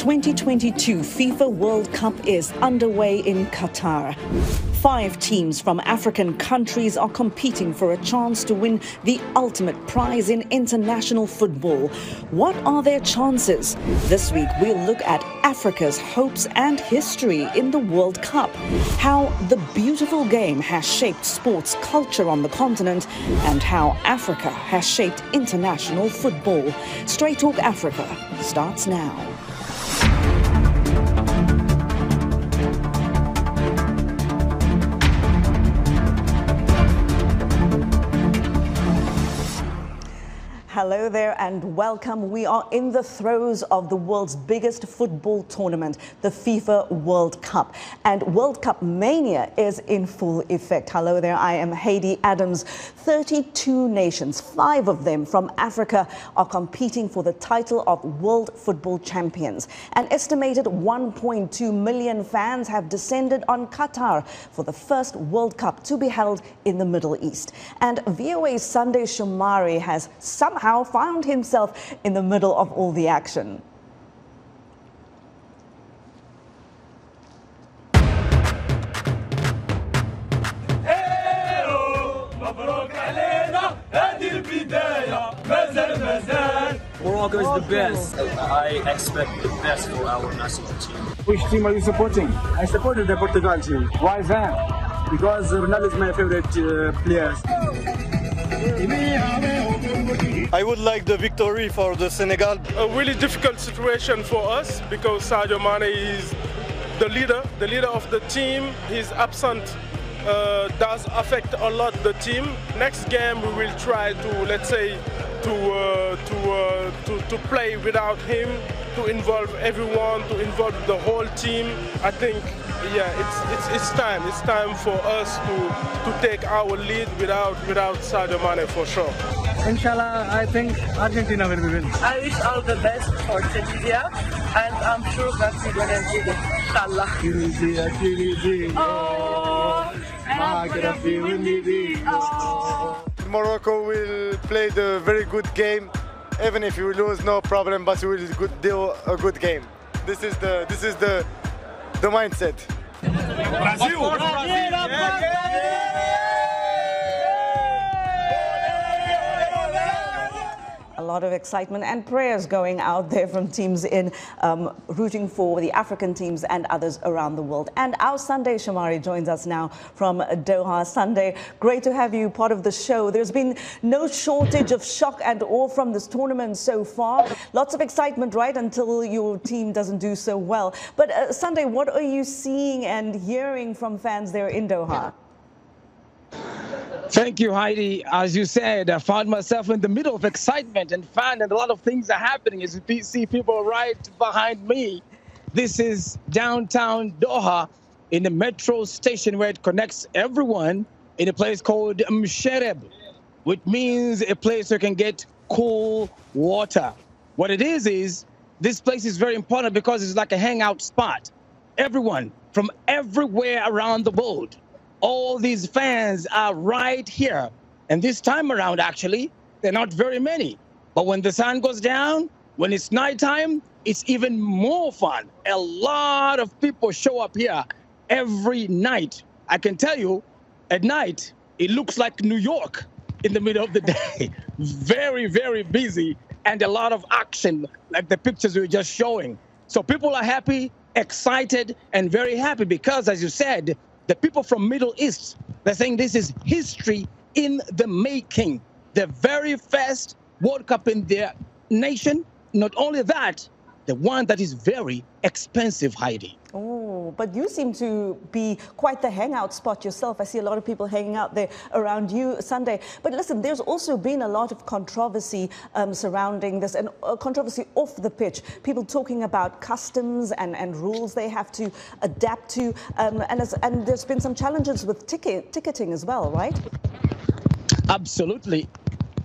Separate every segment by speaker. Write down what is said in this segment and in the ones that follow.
Speaker 1: 2022 FIFA World Cup is underway in Qatar. 5 teams from African countries are competing for a chance to win the ultimate prize in international football. What are their chances? This week we'll look at Africa's hopes and history in the World Cup, how the beautiful game has shaped sports culture on the continent, and how Africa has shaped international football. Straight Talk Africa starts now. Hello there and welcome. We are in the throes of the world's biggest football tournament, the FIFA World Cup. And World Cup mania is in full effect. Hello there, I am Haydé Adams. 32 nations, 5 of them from Africa, are competing for the title of World Football Champions. An estimated 1.2 million fans have descended on Qatar for the first World Cup to be held in the Middle East. And VOA's Sunday Shomari has somehow found himself in the middle of all the action.
Speaker 2: Morocco is the best. I expect the best for our national team.
Speaker 3: Which team are you supporting? I supported the Portugal team. Why that? Because Ronaldo is my favorite player.
Speaker 4: I would like the victory for the Senegal.
Speaker 5: A really difficult situation for us because Sadio Mane is the leader of the team. His absence does affect a lot the team. Next game we will try to, let's say, to play without him, to involve everyone, to involve the whole team. I think, yeah, it's time. It's time for us to take our lead without Sadio Mane for sure.
Speaker 3: Inshallah, I think Argentina will win.
Speaker 6: I wish all the best for Tunisia, and I'm sure that we're gonna win it. Inshallah.
Speaker 4: Morocco will play the very good game. Even if we lose, no problem, but we will do a good game. This is the mindset.
Speaker 1: A lot of excitement and prayers going out there from teams in rooting for the African teams and others around the world. And our Sunday Shomari joins us now from Doha. Sunday, great to have you part of the show. There's been no shortage of shock and awe from this tournament so far. Lots of excitement, right, until your team doesn't do so well. But Sunday, what are you seeing and hearing from fans there in Doha?
Speaker 7: Thank you, Heidi. As you said, I found myself in the middle of excitement and fun, and a lot of things are happening. As you see people right behind me, this is downtown Doha in the metro station where it connects everyone in a place called Mshereb, which means a place where you can get cool water. What it is this place is very important because it's like a hangout spot. Everyone from everywhere around the world, all these fans are right here. And this time around, actually, they're not very many. But when the sun goes down, when it's nighttime, it's even more fun. A lot of people show up here every night. I can tell you, at night, it looks like New York in the middle of the day. Very, very busy and a lot of action, like the pictures we were just showing. So people are happy, excited, and very happy because, as you said, the people from Middle East, they're saying this is history in the making. The very first World Cup in their nation. Not only that, the one that is very expensive, Heidi.
Speaker 1: Oh, but you seem to be quite the hangout spot yourself. I see a lot of people hanging out there around you Sunday. But listen, there's also been a lot of controversy surrounding this, and controversy off the pitch. People talking about customs and rules they have to adapt to. And there's been some challenges with ticketing as well, right?
Speaker 7: Absolutely,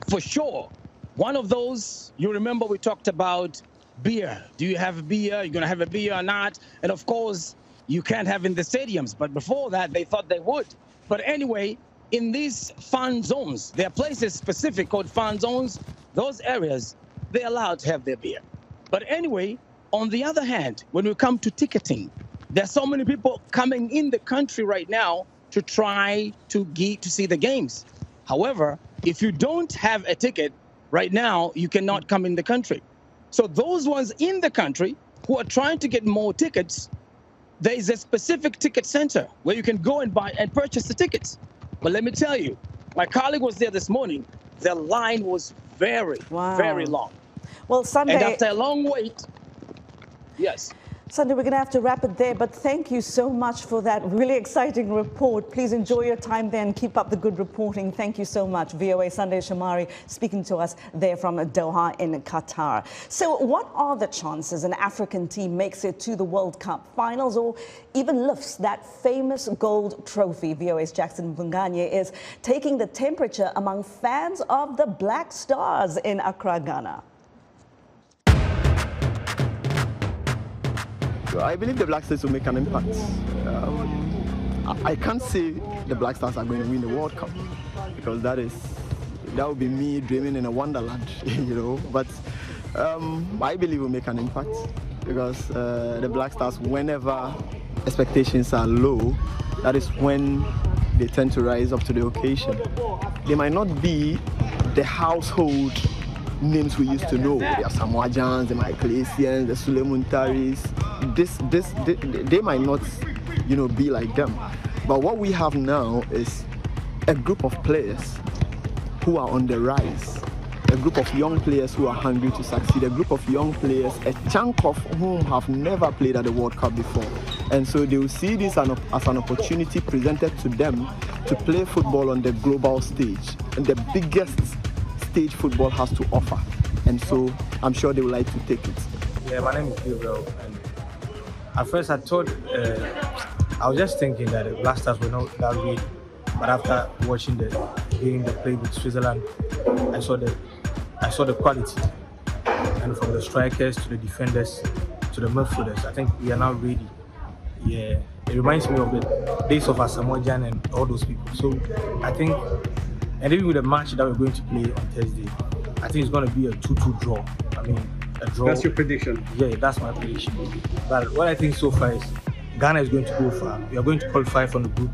Speaker 7: for sure. One of those, you remember we talked about beer. Do you have beer? You're going to have a beer or not? And of course, you can't have in the stadiums. But before that, they thought they would. But anyway, in these fan zones, there are places specific called fan zones. Those areas, they're allowed to have their beer. But anyway, on the other hand, when we come to ticketing, there's so many people coming in the country right now to try to see the games. However, if you don't have a ticket right now, you cannot come in the country. So those ones in the country who are trying to get more tickets, there is a specific ticket center where you can go and buy and purchase the tickets. But let me tell you, my colleague was there this morning. The line was very long.
Speaker 1: Well, Sunday...
Speaker 7: And after a long wait, yes.
Speaker 1: Sunday, we're going to have to wrap it there, but thank you so much for that really exciting report. Please enjoy your time there and keep up the good reporting. Thank you so much. VOA Sunday Shomari speaking to us there from Doha in Qatar. So what are the chances an African team makes it to the World Cup finals or even lifts that famous gold trophy? VOA's Jackson Mvunganye is taking the temperature among fans of the Black Stars in Accra, Ghana.
Speaker 8: I believe the Black Stars will make an impact. I can't say the Black Stars are going to win the World Cup because that would be me dreaming in a wonderland, you know. But I believe we'll make an impact because the Black Stars, whenever expectations are low, that is when they tend to rise up to the occasion. They might not be the household names we used to know. They are Samoajans, the Michaelasians, the Sulemuntaris. They might not, you know, be like them. But what we have now is a group of players who are on the rise, a group of young players who are hungry to succeed, a group of young players, a chunk of whom have never played at the World Cup before. And so they will see this as an opportunity presented to them to play football on the global stage, and the biggest stage football has to offer. And so I'm sure they would like to take it.
Speaker 9: Yeah, my name is Gabriel, and at first I thought, I was just thinking that the Black Stars were not that great, but after watching the game they played with Switzerland, I saw the quality, and from the strikers to the defenders to the midfielders, I think we are now ready. Yeah, it reminds me of the days of Asamoah Gyan and all those people. So I think, and even with the match that we're going to play on Thursday, I think it's going to be a 2-2 draw. I mean, a draw.
Speaker 3: That's your prediction?
Speaker 9: Yeah, that's my prediction. But what I think so far is Ghana is going to go far. We are going to qualify from the group.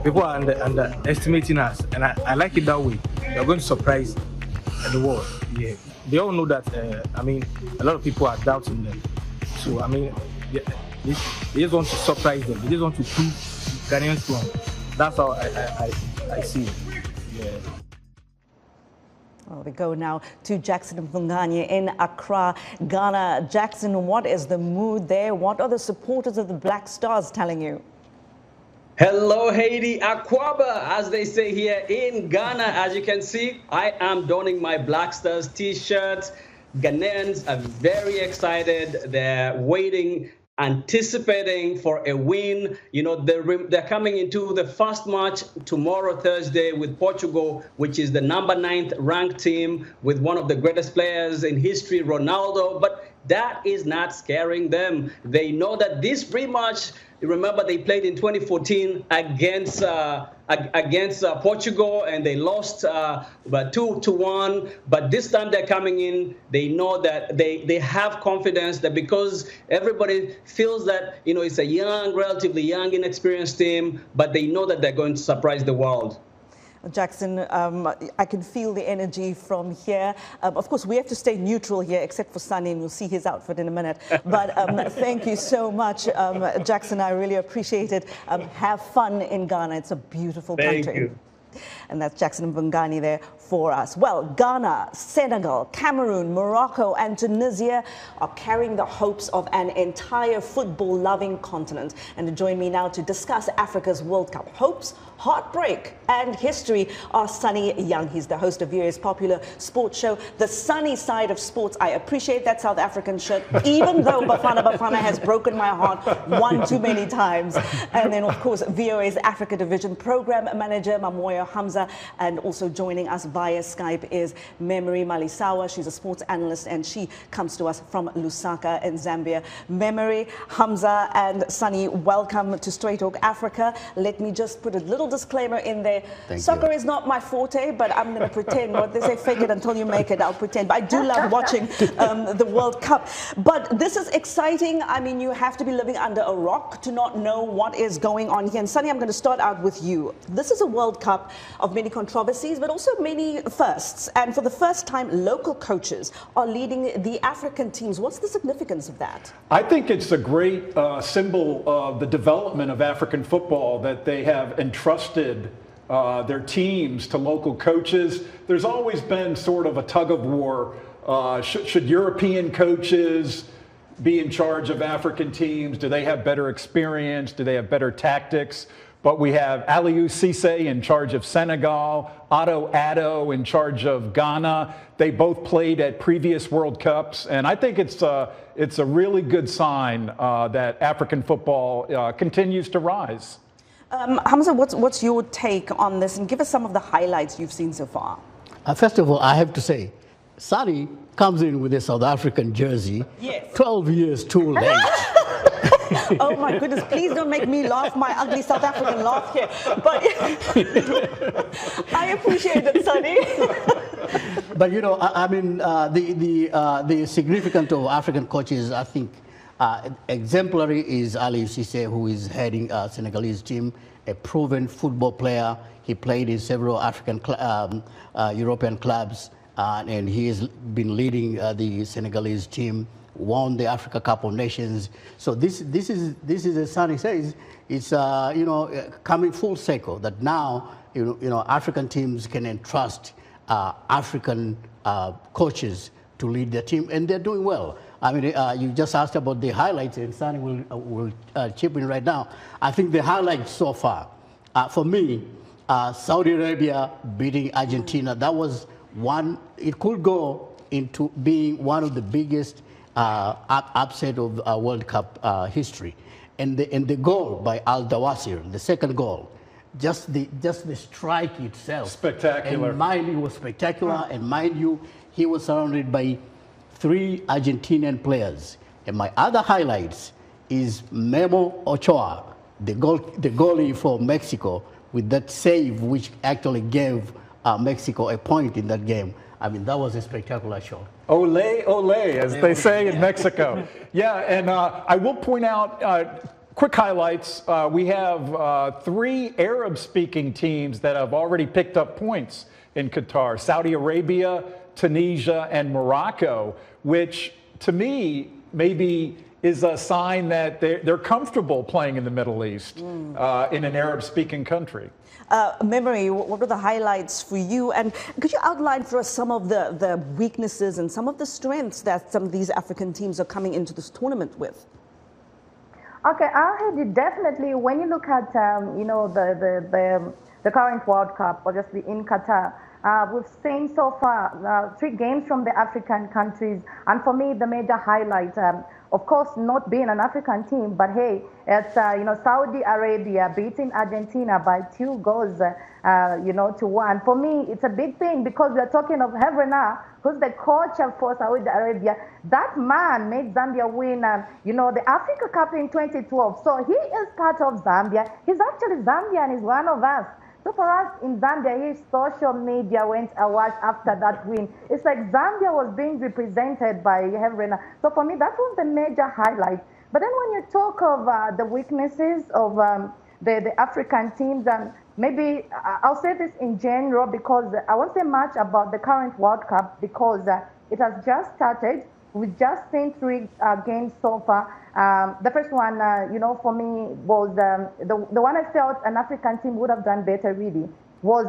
Speaker 9: People are underestimating us, and I like it that way. We are going to surprise the world. Yeah, they all know that. I mean, a lot of people are doubting them. So I mean, they just want to surprise them. They just want to prove Ghanaians wrong. That's how I see it. Yeah.
Speaker 1: Well, we go now to Jackson Mvunganye in Accra, Ghana. Jackson, what is the mood there? What are the supporters of the Black Stars telling you?
Speaker 10: Hello, Haydé Akwaba, as they say here in Ghana. As you can see, I am donning my Black Stars t-shirts. Ghanaians are very excited. They're waiting, anticipating for a win. You know, they're coming into the first match tomorrow, Thursday, with Portugal, which is the number 9th ranked team with one of the greatest players in history, Ronaldo. But that is not scaring them. They know that this rematch, remember they played in 2014 against Portugal, and they lost but 2-1. But this time they're coming in, they know that they have confidence that because everybody feels that, you know, it's a young, relatively young, inexperienced team, but they know that they're going to surprise the world.
Speaker 1: Jackson, I can feel the energy from here. Of course, we have to stay neutral here, except for Sunny, and we'll see his outfit in a minute. But thank you so much, Jackson. I really appreciate it. Have fun in Ghana. It's a beautiful country.
Speaker 10: Thank you.
Speaker 1: And that's Jackson Mvunganye there for us. Well, Ghana, Senegal, Cameroon, Morocco and Tunisia are carrying the hopes of an entire football-loving continent. And to join me now to discuss Africa's World Cup hopes, heartbreak and history are Sonny Young. He's the host of VOA's popular sports show, The Sunny Side of Sports. I appreciate that South African shirt, even though Bafana has broken my heart one too many times. And then, of course, VOA's Africa Division Program Manager, Mwamoyo Hamza, and also joining us via Skype is Memory Malisawa. She's a sports analyst and she comes to us from Lusaka in Zambia. Memory, Hamza and Sonny, welcome to Straight Talk Africa. Let me just put a little disclaimer in there. Soccer is not my forte, but I'm going to pretend. What they say, fake it until you make it. I'll pretend. But I do love watching the World Cup. But this is exciting. I mean, you have to be living under a rock to not know what is going on here. And Sonny, I'm going to start out with you. This is a World Cup of many controversies, but also many firsts. And for the first time, local coaches are leading the African teams. What's the significance of that?
Speaker 11: I think it's a great symbol of the development of African football that they have entrusted their teams to local coaches. There's always been sort of a tug of war. Should European coaches be in charge of African teams? Do they have better experience? Do they have better tactics? But we have Aliou Cisse in charge of Senegal, Otto Addo in charge of Ghana. They both played at previous World Cups, and I think it's a really good sign that African football continues to rise.
Speaker 1: Hamza, what's your take on this? And give us some of the highlights you've seen so far.
Speaker 12: First of all, I have to say, Sonny comes in with a South African jersey,
Speaker 1: yes.
Speaker 12: 12 years too late.
Speaker 1: Oh my goodness, please don't make me laugh, my ugly South African laugh here. But I appreciate it, Sonny.
Speaker 12: But you know, I mean, the significance of African coaches, I think, exemplary is Aliou Cisse, who is heading Senegalese team, a proven football player. He played in several African, European clubs, and he has been leading the Senegalese team, won the Africa Cup of Nations. So this is as Sonny says, it's you know, coming full circle that now you know African teams can entrust African coaches to lead their team, and they're doing well. I mean, you just asked about the highlights, and Sonny will chip in right now. I think the highlights so far, for me, Saudi Arabia beating Argentina, that was one. It could go into being one of the biggest upset of World Cup history. And the goal by Al Dawasir, the second goal, just the strike itself, spectacular. And mind you, was spectacular. And mind you, he was surrounded by 3 Argentinian players. And my other highlights is Memo Ochoa, the goalie for Mexico, with that save which actually gave Mexico a point in that game. I mean, that was a spectacular shot.
Speaker 11: Ole, ole, as they say in Mexico. Yeah, and I will point out quick highlights. We have 3 Arab-speaking teams that have already picked up points in Qatar: Saudi Arabia, Tunisia, and Morocco, which to me maybe is a sign that they're comfortable playing in the Middle East in an Arab-speaking country.
Speaker 1: Memory, what were the highlights for you? And could you outline for us some of the weaknesses and some of the strengths that some of these African teams are coming into this tournament with?
Speaker 13: Okay, definitely when you look at you know, the current World Cup, obviously in Qatar, we've seen so far 3 games from the African countries, and for me the major highlight, of course, not being an African team, but hey, it's you know, Saudi Arabia beating Argentina by 2 goals, you know, to 1. For me, it's a big thing because we are talking of Haydé, who's the coach for Saudi Arabia. That man made Zambia win, you know, the Africa Cup in 2012. So he is part of Zambia. He's actually Zambian. He's one of us. So for us in Zambia, his social media went awash after that win. It's like Zambia was being represented by Haydé. So for me, that was the major highlight. But then when you talk of the weaknesses of the African teams, and maybe I'll say this in general because I won't say much about the current World Cup because it has just started. We've just seen 3 games so far. The first one, you know, for me was the one I felt an African team would have done better really was,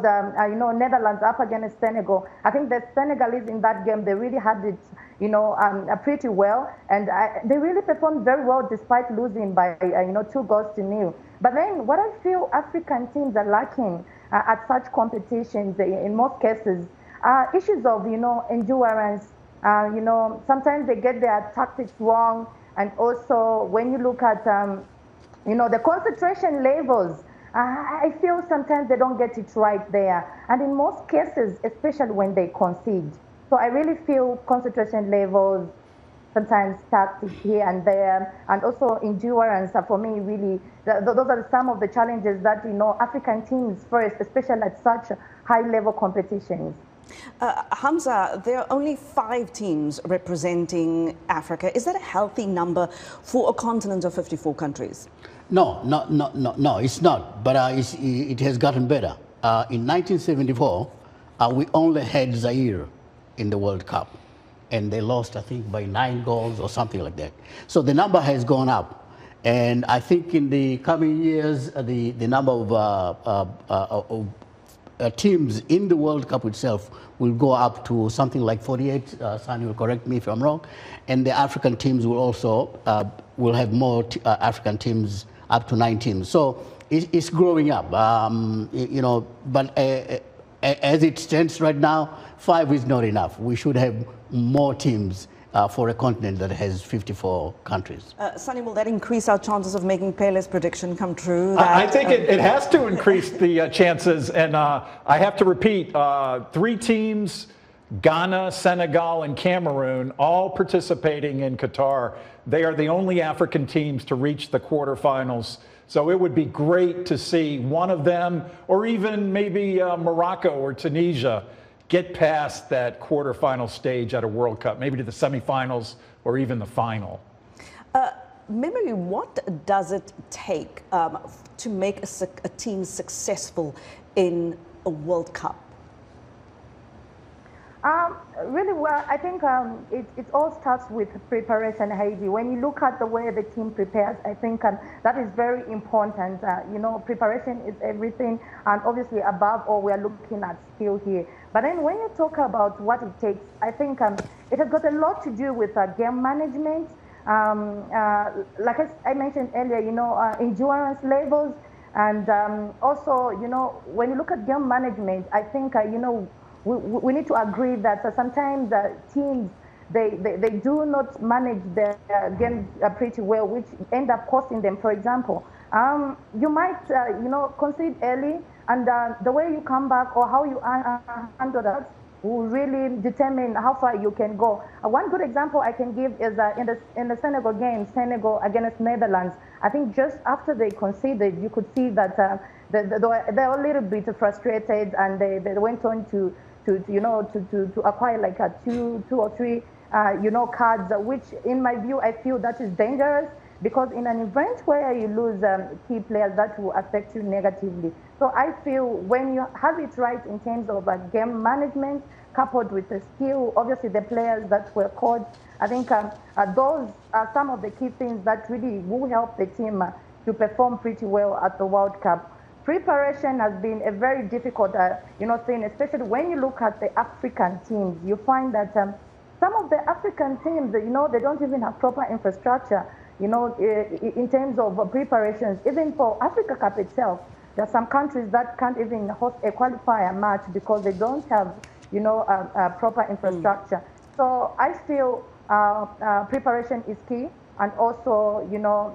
Speaker 13: you know, Netherlands up against Senegal. I think the Senegalese in that game, they really had it, you know, pretty well. And they really performed very well despite losing by, you know, 2 goals to 0. But then what I feel African teams are lacking at such competitions, in most cases, issues of, you know, endurance. You know, sometimes they get their tactics wrong. And also when you look at, you know, the concentration levels I feel sometimes they don't get it right there. And in most cases, especially when they concede. So I really feel concentration levels, sometimes tactics here and there, and also endurance are for me really, those are some of the challenges that, African teams face, especially at such high-level competitions.
Speaker 1: Hamza, there are only 5 teams representing Africa. Is that a healthy number for a continent of 54 countries?
Speaker 12: No, it's not. But it has gotten better. In 1974, we only had Zaire in the World Cup. And they lost, I think, by 9 goals or something like that. So the number has gone up. And I think in the coming years, the number of teams in the World Cup itself will go up to something like 48. Sonny will correct me if I'm wrong. And the African teams will also will have more African teams, up to 9 teams. So it's growing up, but as it stands right now, 5 is not enough. We should have more teams for a continent that has 54 countries.
Speaker 1: Sonny, will that increase our chances of making Pele's prediction come true?
Speaker 11: I think it has to increase the chances. And I have to repeat, 3 teams, Ghana, Senegal, and Cameroon, all participating in Qatar. They are the only African teams to reach the quarterfinals. So it would be great to see one of them, or even maybe Morocco or Tunisia, get past that quarterfinal stage at a World Cup, maybe to the semifinals or even the final.
Speaker 1: Memory, what does it take to make a team successful in a World Cup?
Speaker 13: Really well, I think it all starts with preparation, Haydé. When you look at the way the team prepares, I think that is very important. Preparation is everything, and obviously above all, we are looking at skill here. But then when you talk about what it takes, I think it has got a lot to do with game management. Like I mentioned earlier, endurance levels, and also, when you look at game management, I think, we need to agree that sometimes teams, they do not manage their games pretty well, which end up costing them. For example, you might, concede early, and the way you come back or how you handle that will really determine how far you can go. One good example I can give is in the Senegal game, Senegal against Netherlands. I think just after they conceded, you could see that they were a little bit frustrated, and they went on to acquire like 2 or 3 cards, which in my view I feel that is dangerous, because in an event where you lose key players, that will affect you negatively. So I feel when you have it right in terms of game management coupled with the skill, obviously the players that were called, I think those are some of the key things that really will help the team to perform pretty well at the World Cup. Preparation has been a very difficult thing, especially when you look at the African teams. You find that some of the African teams, they don't even have proper infrastructure, in terms of preparations. Even for Africa Cup itself, there are some countries that can't even host a qualifier match because they don't have, proper infrastructure. So I feel preparation is key, and also,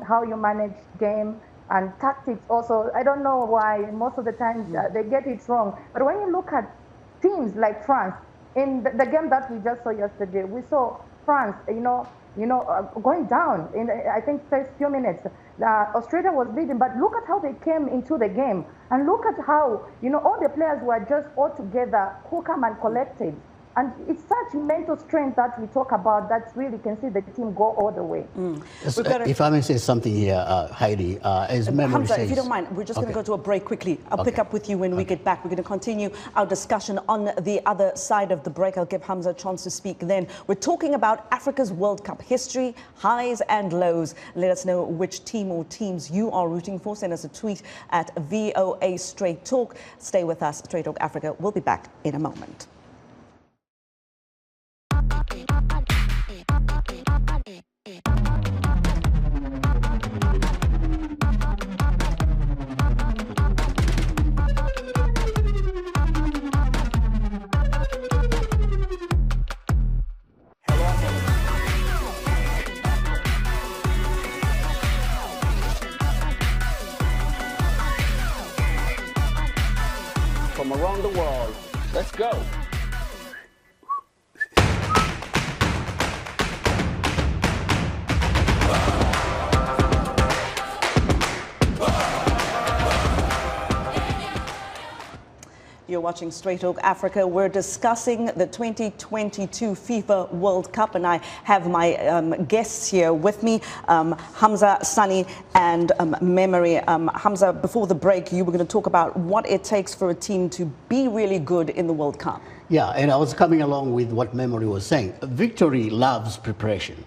Speaker 13: how you manage game and tactics also. I don't know why most of the time they get it wrong. But when you look at teams like France, in the game that we just saw yesterday, we saw France, going down in, I think, first few minutes. Australia was leading, but look at how they came into the game, and look at how, all the players were just all together, cool, calm, and collected. And it's such mental strength that we talk about that really can see the team go all the way.
Speaker 12: If I may say something here, Haydé, as memory
Speaker 1: Hamza,
Speaker 12: says...
Speaker 1: if you don't mind, we're just going to go to a break quickly. I'll pick up with you when we get back. We're going to continue our discussion on the other side of the break. I'll give Hamza a chance to speak then. We're talking about Africa's World Cup history, highs and lows. Let us know which team or teams you are rooting for. Send us a tweet at VOA Straight Talk. Stay with us, Straight Talk Africa. We'll be back in a moment.
Speaker 14: from around the world. Let's go.
Speaker 1: You're watching Straight Talk Africa. We're discussing the 2022 FIFA World Cup, and I have my guests here with me, Hamza, Sonny, and Memory. Hamza, before the break, you were going to talk about what it takes for a team to be really good in the World Cup.
Speaker 12: Yeah, and I was coming along with what Memory was saying. Victory loves preparation.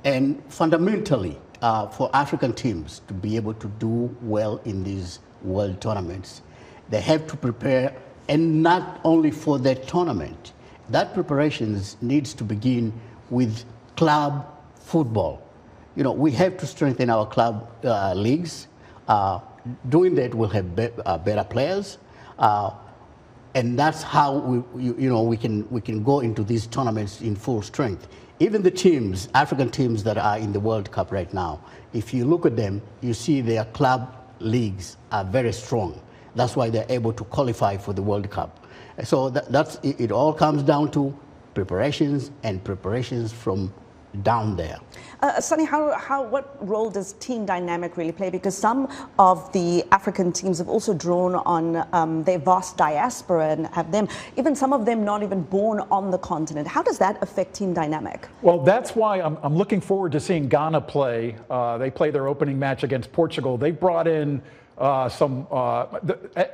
Speaker 12: And fundamentally, for African teams to be able to do well in these world tournaments, they have to prepare, and not only for that tournament. That preparations needs to begin with club football. You know, we have to strengthen our club leagues. Doing that, we'll have better players, and that's how we can go into these tournaments in full strength. Even the teams, African teams that are in the World Cup right now, if you look at them, you see their club leagues are very strong. That's why they're able to qualify for the World Cup. So it all comes down to preparations and preparations from down there.
Speaker 1: Sonny, what role does team dynamic really play? Because some of the African teams have also drawn on their vast diaspora and have them, even some of them not even born on the continent. How does that affect team dynamic?
Speaker 11: Well, that's why I'm looking forward to seeing Ghana play. They play their opening match against Portugal. They brought in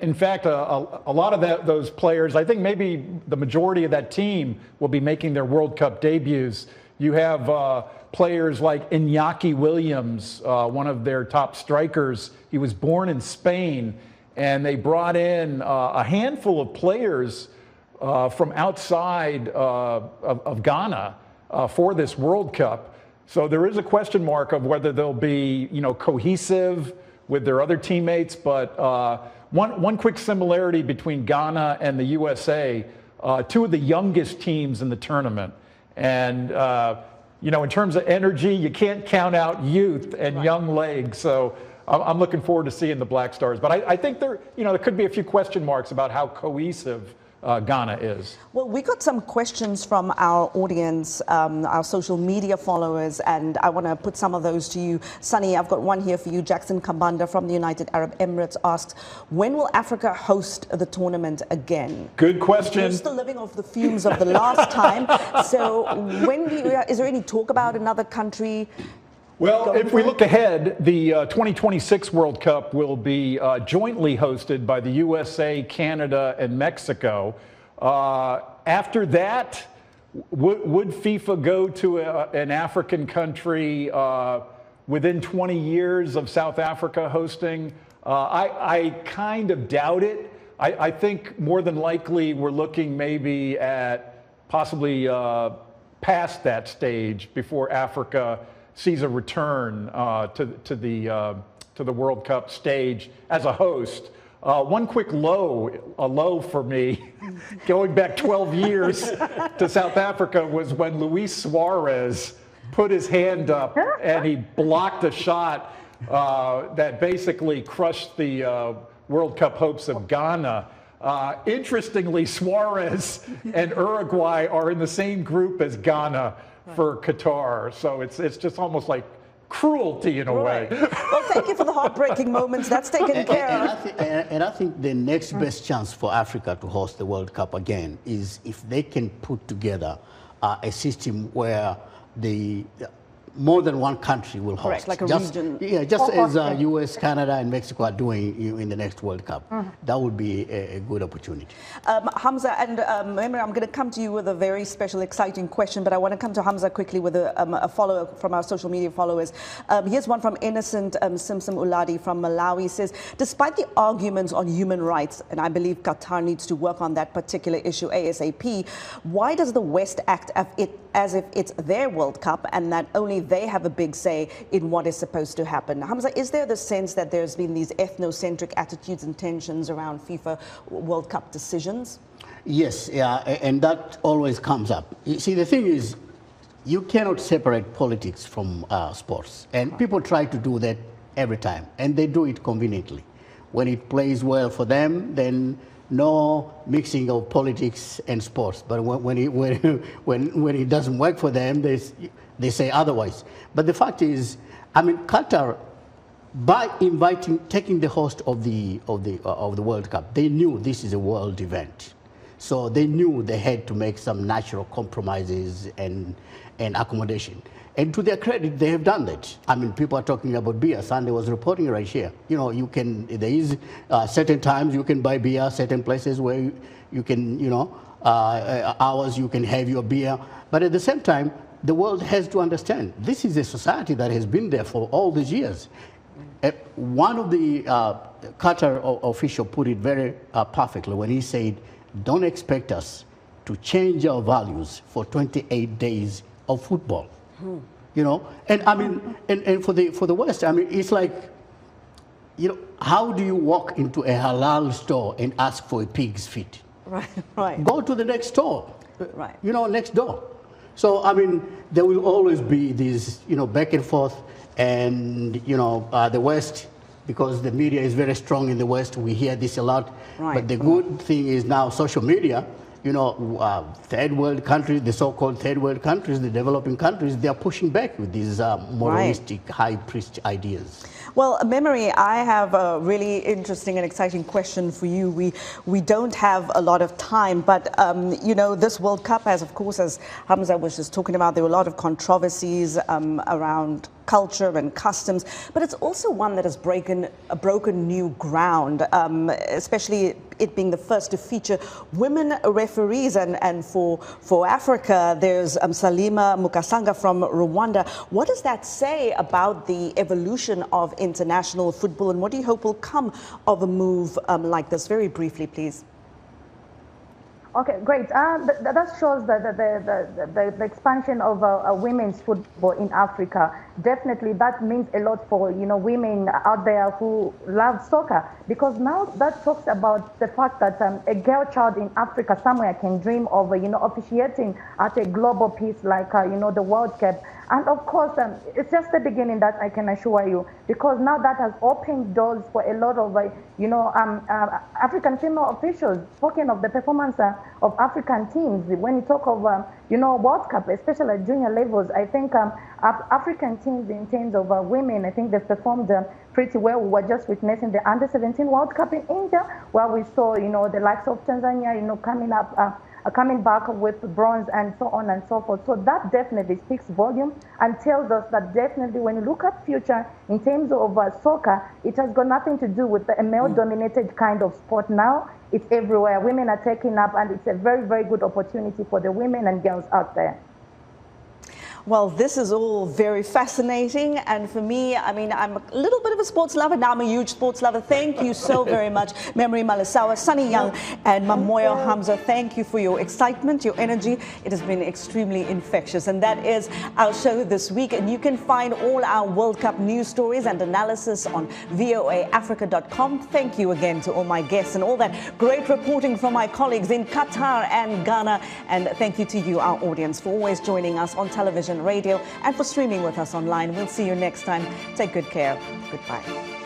Speaker 11: in fact, a lot of those players, I think maybe the majority of that team will be making their World Cup debuts. You have players like Iñaki Williams, one of their top strikers. He was born in Spain, and they brought in a handful of players from outside of Ghana for this World Cup. So there is a question mark of whether they'll be, cohesive with their other teammates, but one quick similarity between Ghana and the USA, two of the youngest teams in the tournament. And, in terms of energy, you can't count out youth and young legs. So I'm looking forward to seeing the Black Stars. But I think there could be a few question marks about how cohesive Ghana is.
Speaker 1: Well, we got some questions from our audience, our social media followers, and I want to put some of those to you. Sonny, I've got one here for you. Jackson Kambanda from the United Arab Emirates asks, when will Africa host the tournament again?
Speaker 11: Good question.
Speaker 1: We're still living off the fumes of the last time. So is there any talk about another country?
Speaker 11: Well, if we look ahead, the 2026 World Cup will be jointly hosted by the USA, Canada, and Mexico. After that, would FIFA go to an African country within 20 years of South Africa hosting? I kind of doubt it. I think more than likely we're looking maybe at possibly past that stage before Africa sees a return to the World Cup stage as a host. One quick low for me, going back 12 years to South Africa, was when Luis Suarez put his hand up and he blocked a shot that basically crushed the World Cup hopes of Ghana. Interestingly, Suarez and Uruguay are in the same group as Ghana for Qatar, so it's just almost like cruelty in a way.
Speaker 1: Well, thank you for the heartbreaking moments. That's taken care of.
Speaker 12: And I think the next best chance for Africa to host the World Cup again is if they can put together a system where more than one country will host.
Speaker 1: Correct, like a region.
Speaker 12: Yeah, just as US, Canada, and Mexico are doing in the next World Cup. That would be a good opportunity.
Speaker 1: Hamza, and remember, I'm going to come to you with a very special, exciting question, but I want to come to Hamza quickly with a follow-up from our social media followers. Here's one from Innocent Simsim Uladi from Malawi. He says, despite the arguments on human rights, and I believe Qatar needs to work on that particular issue ASAP, why does the West act as if it's their World Cup and that only they have a big say in what is supposed to happen? Hamza, is there the sense that there's been these ethnocentric attitudes and tensions around FIFA World Cup decisions?
Speaker 12: Yes, yeah, and that always comes up. You see, the thing is, you cannot separate politics from sports, and people try to do that every time, and they do it conveniently. When it plays well for them, then no mixing of politics and sports. But when it doesn't work for them, they say otherwise. But the fact is, I mean, Qatar, by taking the host of the World Cup, they knew this is a world event. So they knew they had to make some natural compromises and accommodation. And to their credit, they have done that. I mean, people are talking about beer. Sunday was reporting right here. You know, there is certain times you can buy beer, certain places where you can, hours you can have your beer. But at the same time, the world has to understand, this is a society that has been there for all these years. One of the Qatar official put it very perfectly when he said, don't expect us to change our values for 28 days of football. You know, and I mean, and for the West, I mean, it's like, how do you walk into a halal store and ask for a pig's feet?
Speaker 1: Right.
Speaker 12: Go to the next store.
Speaker 1: Right.
Speaker 12: Next door. So I mean, there will always be these, back and forth, and the West, because the media is very strong in the West, we hear this a lot. Right. But the good thing is now social media. Third world countries, the so-called third world countries, the developing countries, they are pushing back with these moralistic high priest ideas.
Speaker 1: Well, Memory, I have a really interesting and exciting question for you. We don't have a lot of time, but, this World Cup has, of course, as Hamza was just talking about, there were a lot of controversies around culture and customs, but it's also one that has broken new ground, especially it being the first to feature women referees. And for Africa, there's Salima Mukasanga from Rwanda. What does that say about the evolution of international football, and what do you hope will come of a move like this? Very briefly, please.
Speaker 13: Okay, great. That shows the expansion of women's football in Africa. Definitely, that means a lot for women out there who love soccer, because now that talks about the fact that a girl child in Africa somewhere can dream of officiating at a global piece like the World Cup. And of course, it's just the beginning, that I can assure you, because now that has opened doors for a lot of, African female officials. Talking of the performance of African teams, when you talk of, World Cup, especially at junior levels, I think African teams in terms of women, I think they've performed pretty well. We were just witnessing the Under-17 World Cup in India, where we saw, the likes of Tanzania, coming back with bronze and so on and so forth. So that definitely speaks volume and tells us that definitely when you look at future in terms of soccer, it has got nothing to do with a male-dominated kind of sport now. It's everywhere. Women are taking up, and it's a very, very good opportunity for the women and girls out there.
Speaker 1: Well, this is all very fascinating. And for me, I mean, I'm a little bit of a sports lover. Now I'm a huge sports lover. Thank you so very much, Memory Malisawa, Sonny Young, and Mwamoyo Hamza. Thank you for your excitement, your energy. It has been extremely infectious. And that is our show this week. And you can find all our World Cup news stories and analysis on voaafrica.com. Thank you again to all my guests and all that great reporting from my colleagues in Qatar and Ghana. And thank you to you, our audience, for always joining us on television, radio, and for streaming with us online. We'll see you next time. Take good care. Goodbye.